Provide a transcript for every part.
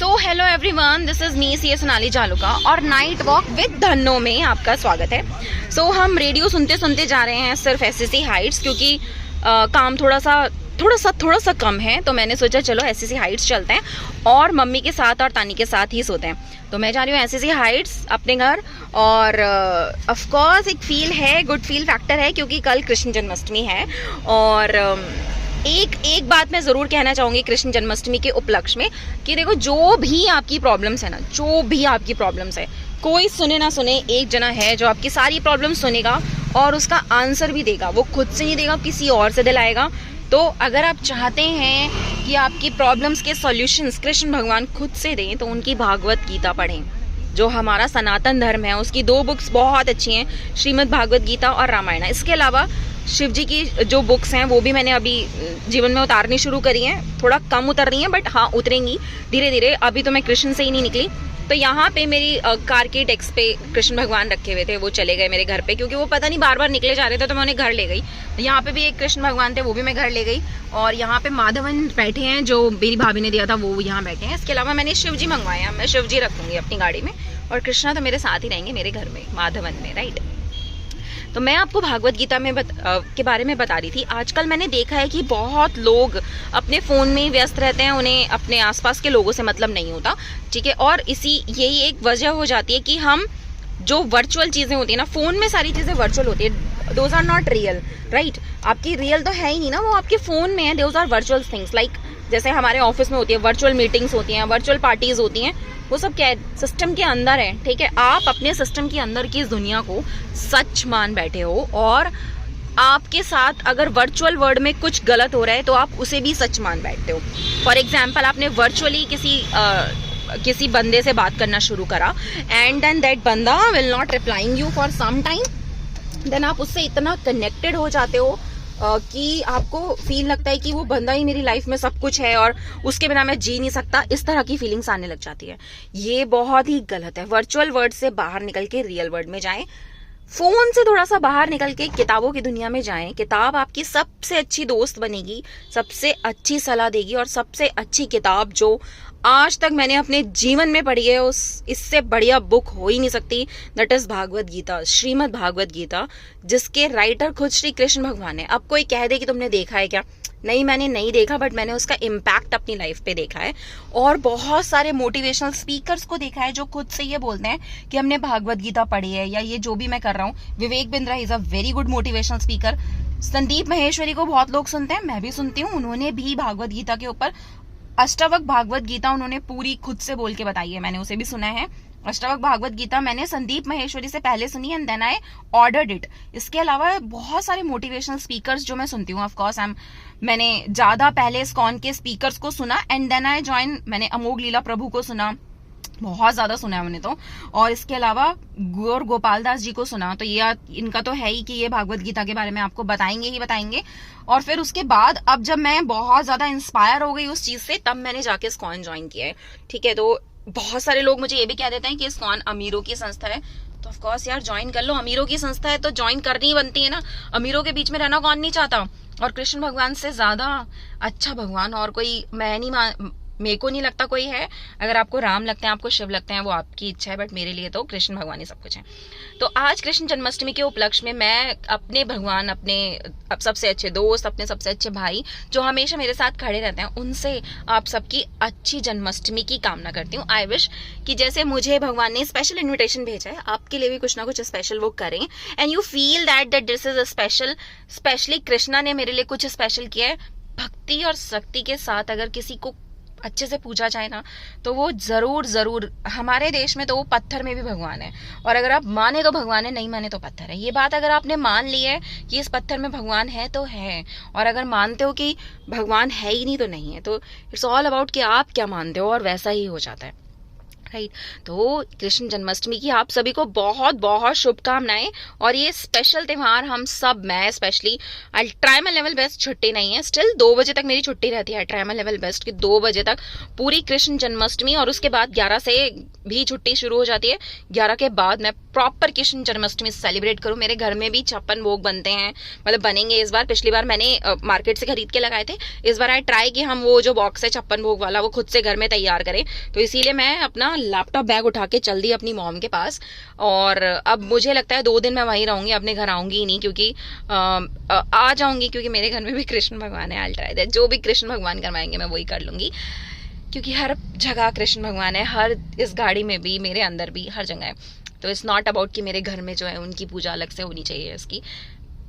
So hello everyone, this is me C Sonali Jaluka और night walk with Dhanno में आपका स्वागत है। हम रेडियो सुनते सुनते जा रहे हैं सिर्फ एसएससी हाइट्स, क्योंकि काम थोड़ा सा कम है, तो मैंने सोचा चलो एसएससी हाइट्स चलते हैं और मम्मी के साथ और तानी के साथ ही सोते हैं। तो मैं जा रही हूँ एसएससी हाइट्स अपने घर, और ऑफ कोर्स एक फील है, गुड फील फैक्टर है, क्योंकि कल कृष्ण जन्माष्टमी है। और एक बात मैं ज़रूर कहना चाहूँगी कृष्ण जन्माष्टमी के उपलक्ष्य में कि देखो, जो भी आपकी प्रॉब्लम्स है ना, जो भी आपकी प्रॉब्लम्स है, कोई सुने ना सुने, एक जना है जो आपकी सारी प्रॉब्लम सुनेगा और उसका आंसर भी देगा। वो खुद से नहीं देगा, किसी और से दिलाएगा। तो अगर आप चाहते हैं कि आपकी प्रॉब्लम्स के सॉल्यूशंस कृष्ण भगवान खुद से दें, तो उनकी भागवत गीता पढ़ें, जो हमारा सनातन धर्म है। उसकी 2 बुक्स बहुत अच्छी हैं, श्रीमद् भागवत गीता और रामायण। इसके अलावा शिव जी की जो बुक्स हैं वो भी मैंने अभी जीवन में उतारनी शुरू करी हैं। थोड़ा कम उतर रही हैं, बट हाँ उतरेंगी धीरे धीरे। अभी तो मैं कृष्ण से ही नहीं निकली। तो यहाँ पे मेरी कार के डेस्क पे कृष्ण भगवान रखे हुए थे, वो चले गए मेरे घर पे, क्योंकि वो पता नहीं बार बार निकले जा रहे थे, तो मैं उन्हें घर ले गई। यहाँ पे भी एक कृष्ण भगवान थे, वो भी मैं घर ले गई। और यहाँ पे माधवन बैठे हैं, जो मेरी भाभी ने दिया था, वो यहाँ बैठे हैं। इसके अलावा मैंने शिव जी मंगवाए हैं, मैं शिव जी रखूंगी अपनी गाड़ी में, और कृष्णा तो मेरे साथ ही रहेंगे मेरे घर में माधवन में, राइट। तो मैं आपको भागवत गीता में के बारे में बता रही थी। आजकल मैंने देखा है कि बहुत लोग अपने फ़ोन में ही व्यस्त रहते हैं, उन्हें अपने आसपास के लोगों से मतलब नहीं होता, ठीक है। और यही एक वजह हो जाती है कि हम जो वर्चुअल चीज़ें होती है ना, फ़ोन में सारी चीज़ें वर्चुअल होती है, those are not real, right. आपकी रियल तो है ही नहीं ना, वो आपके फ़ोन में है। Those are virtual things, like जैसे हमारे ऑफिस में होती है वर्चुअल मीटिंग्स होती हैं, वर्चुअल पार्टीज होती हैं, वो सब क्या है, सिस्टम के अंदर है, ठीक है। आप अपने सिस्टम के अंदर की इस दुनिया को सच मान बैठे हो, और आपके साथ अगर वर्चुअल वर्ल्ड में कुछ गलत हो रहा है तो आप उसे भी सच मान बैठते हो। फॉर एग्जाम्पल, आपने वर्चुअली किसी बंदे से बात करना शुरू करा, एंड देन दैट बंदा will not replying you for some time, then आप उससे इतना कनेक्टेड हो जाते हो कि आपको फील लगता है कि वो बंदा ही मेरी लाइफ में सब कुछ है और उसके बिना मैं जी नहीं सकता। इस तरह की फीलिंग्स आने लग जाती है। ये बहुत ही गलत है। वर्चुअल वर्ल्ड से बाहर निकल के रियल वर्ल्ड में जाएं, फोन से थोड़ा सा बाहर निकल के किताबों की दुनिया में जाएं। किताब आपकी सबसे अच्छी दोस्त बनेगी, सबसे अच्छी सलाह देगी, और सबसे अच्छी किताब जो आज तक मैंने अपने जीवन में पढ़ी है, इससे बढ़िया बुक हो ही नहीं सकती। दैट इज भागवत गीता, श्रीमद् भागवत गीता, जिसके राइटर खुद श्री कृष्ण भगवान है। अब कोई कह दे कि तुमने देखा है क्या? नहीं, मैंने नहीं देखा, बट मैंने उसका इम्पैक्ट अपनी लाइफ पे देखा है। और बहुत सारे मोटिवेशनल स्पीकर्स को देखा है जो खुद से ये बोलते हैं कि हमने भागवत गीता पढ़ी है, या ये जो भी मैं कर रहा हूँ। Vivek Bindra is a very good motivational speaker. Sandeep Maheshwari को बहुत लोग सुनते हैं, मैं भी सुनती हूँ। उन्होंने भी भागवत गीता के ऊपर अष्टावक्र भागवत गीता उन्होंने पूरी खुद से बोल के बताई है, मैंने उसे भी सुना है। अष्टावक्र भागवत गीता मैंने संदीप महेश्वरी से पहले सुनी, and then I ordered it. इसके अलावा बहुत सारे मोटिवेशनल स्पीकर्स जो मैं सुनती हूँ, ऑफ कोर्स मैंने ज्यादा पहले इस्कॉन के स्पीकर्स को सुना, एंड देन आई ज्वाइन, मैंने अमोघ लीला प्रभु को सुना, बहुत ज्यादा सुना है मैंने तो। और इसके अलावा गौर गोपाल दास जी को सुना। तो ये इनका तो है ही कि ये भागवत गीता के बारे में आपको बताएंगे ही बताएंगे। और फिर उसके बाद अब जब मैं बहुत ज्यादा इंस्पायर हो गई उस चीज से, तब मैंने जाके इस्कॉन ज्वाइन किया है, ठीक है। तो बहुत सारे लोग मुझे ये भी कह देते हैं कि इस्कॉन अमीरों की संस्था है, तो ऑफ कोर्स यार ज्वाइन कर लो। अमीरों की संस्था है तो ज्वाइन करनी ही बनती है ना। अमीरों के बीच में रहना कौन नहीं चाहता। और कृष्ण भगवान से ज्यादा अच्छा भगवान और कोई मेरे को नहीं लगता कोई है। अगर आपको राम लगते हैं, आपको शिव लगते हैं, वो आपकी इच्छा है, बट मेरे लिए तो कृष्ण भगवान ही सब कुछ है। तो आज कृष्ण जन्माष्टमी के उपलक्ष्य में मैं अपने भगवान, अपने सबसे अच्छे दोस्त, अपने सबसे अच्छे भाई जो हमेशा मेरे साथ खड़े रहते हैं, उनसे आप सबकी अच्छी जन्माष्टमी की कामना करती हूँ। आई विश कि जैसे मुझे भगवान ने स्पेशल इन्विटेशन भेजा है, आपके लिए भी कुछ ना कुछ स्पेशल वो करें, and you feel that this is a special. Specially Krishna ने मेरे लिए कुछ स्पेशल किया है। भक्ति और शक्ति के साथ अगर किसी को अच्छे से पूछा जाए ना, तो वो जरूर हमारे देश में तो वो पत्थर में भी भगवान है। और अगर आप माने तो भगवान है, नहीं माने तो पत्थर है। ये बात अगर आपने मान ली है कि इस पत्थर में भगवान है तो है, और अगर मानते हो कि भगवान है ही नहीं तो नहीं है। तो इट्स ऑल अबाउट कि आप क्या मानते हो, और वैसा ही हो जाता है। राइट। तो कृष्ण जन्माष्टमी की आप सभी को बहुत बहुत शुभकामनाएं। और ये स्पेशल त्यौहार हम सब, मैं specially, I try my level best, छुट्टी नहीं है, स्टिल 2 बजे तक मेरी छुट्टी रहती है। I try my level best कि 2 बजे तक पूरी कृष्ण जन्माष्टमी, और उसके बाद 11 से भी छुट्टी शुरू हो जाती है। 11 के बाद मैं प्रॉपर कृष्ण जन्माष्टमी सेलिब्रेट करूं। मेरे घर में भी 56 भोग बनते हैं, मतलब बनेंगे इस बार। पिछली बार मैंने मार्केट से खरीद के लगाए थे, इस बार आई ट्राई कि हम वो जो बॉक्स है 56 भोग वाला वो खुद से घर में तैयार करें। तो इसीलिए मैं अपना लैपटॉप बैग उठा के चल दी अपनी मॉम के पास। और अब मुझे लगता है 2 दिन मैं वहीं रहूंगी, अपने घर आऊंगी ही नहीं, क्योंकि आ जाऊंगी, क्योंकि मेरे घर में भी कृष्ण भगवान है। आई ट्राई दैट, जो भी कृष्ण भगवान करवाएंगे मैं वही कर लूंगी, क्योंकि हर जगह कृष्ण भगवान है, हर इस गाड़ी में भी, मेरे अंदर भी, हर जगह है। तो इट्स नॉट अबाउट कि मेरे घर में जो है उनकी पूजा अलग से होनी चाहिए इसकी,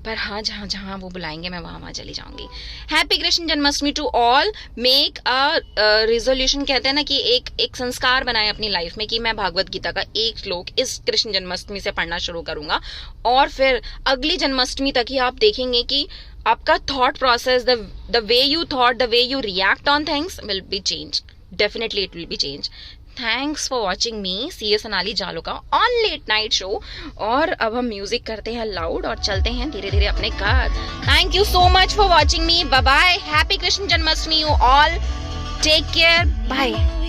पर हाँ जहाँ जहाँ वो बुलाएंगे मैं वहाँ वहाँ चली जाऊंगी। Happy Krishna Janmashtami to all. Make a resolution, कहते हैं ना कि एक संस्कार बनाए अपनी लाइफ में कि मैं भागवत गीता का एक श्लोक इस कृष्ण जन्माष्टमी से पढ़ना शुरू करूंगा, और फिर अगली जन्माष्टमी तक ही आप देखेंगे कि आपका thought process, the way you thought, the way you react on things will be change, definitely it will be change. Thanks for watching me, C A Sonali Jaluka on late night show. और अब हम म्यूजिक करते हैं loud और चलते हैं धीरे धीरे अपने घर। Thank you so much for watching me, bye bye, happy Krishna Janmashtami you all, take care, bye.